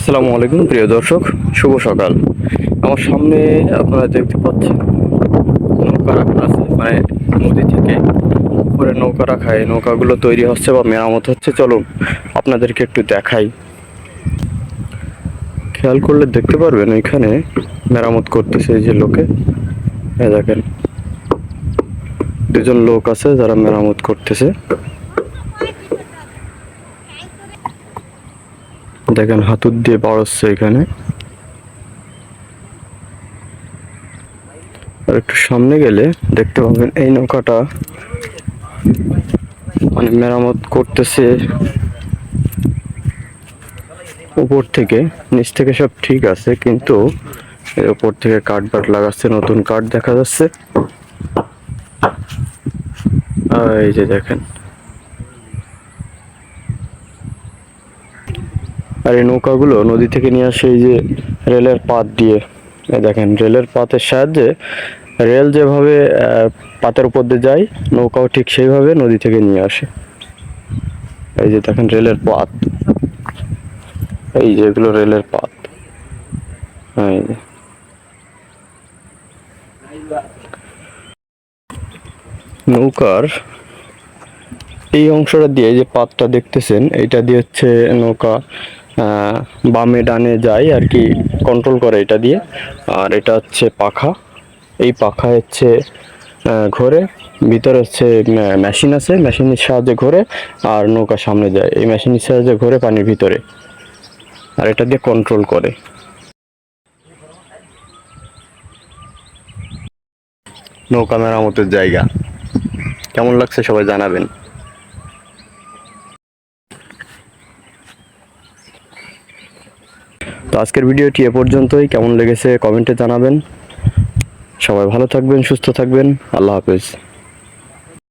আসসালামু আলাইকুম প্রিয় দর্শক, শুভ সকাল। আমার সামনে আপনারা দেখতে পাচ্ছেন নৌকা রাখা আছে, মানে নদী থেকে উপরে নৌকা রাখা। এই নৌকাগুলো তৈরি হচ্ছে বা মেরামত হচ্ছে। চলুন আপনাদেরকে একটু দেখাই। খেয়াল করলে দেখতে পারবেন এখানে মেরামত করতেছে এই যে লোকে। দেখেন, দুজন লোক আছে যারা মেরামত করতেছে। দেখেন হাতুড় দিয়ে বাড়াচ্ছে এখানে। আর একটু সামনে গেলে দেখতে পাবেন এই নৌকাটা মানে মেরামত করতেছে উপর থেকে। নিচ থেকে সব ঠিক আছে, কিন্তু এর উপর থেকে কাঠ লাগাচ্ছে, নতুন কাঠ দেখা যাচ্ছে। এই যে দেখেন, আর এই নৌকাগুলো নদী থেকে নিয়ে আসে এই যে রেলের পাত দিয়ে। দেখেন, রেলের পাতের সাহায্যে রেল যেভাবে পাতের উপর দিয়ে যায়, নৌকাও ঠিক সেইভাবে নদী থেকে নিয়ে আসে। এই যে দেখেন রেলের পাত, এই যে এগুলো রেলের পাত। এই যে নৌকার এই অংশটা দিয়ে যে পাতটা দেখতেছেন, এইটা দিয়ে হচ্ছে নৌকা বামে ডানে যায় আর কি, কন্ট্রোল করে এটা দিয়ে। আর এটা হচ্ছে পাখা, এই পাখা হচ্ছে ঘোরে। ভিতরে হচ্ছে মেশিন আছে, মেশিনের সাহায্যে ঘোরে আর নৌকা সামনে যায়। এই মেশিনের সাহায্যে ঘোরে পানির ভিতরে, আর এটা দিয়ে কন্ট্রোল করে। নৌকা মেরামতের জায়গা কেমন লাগছে সবাই জানাবেন। তো আজকের ভিডিওটি এ পর্যন্তই। কেমন লেগেছে কমেন্টে জানাবেন। সবাই ভালো থাকবেন, সুস্থ থাকবেন। আল্লাহ হাফেজ।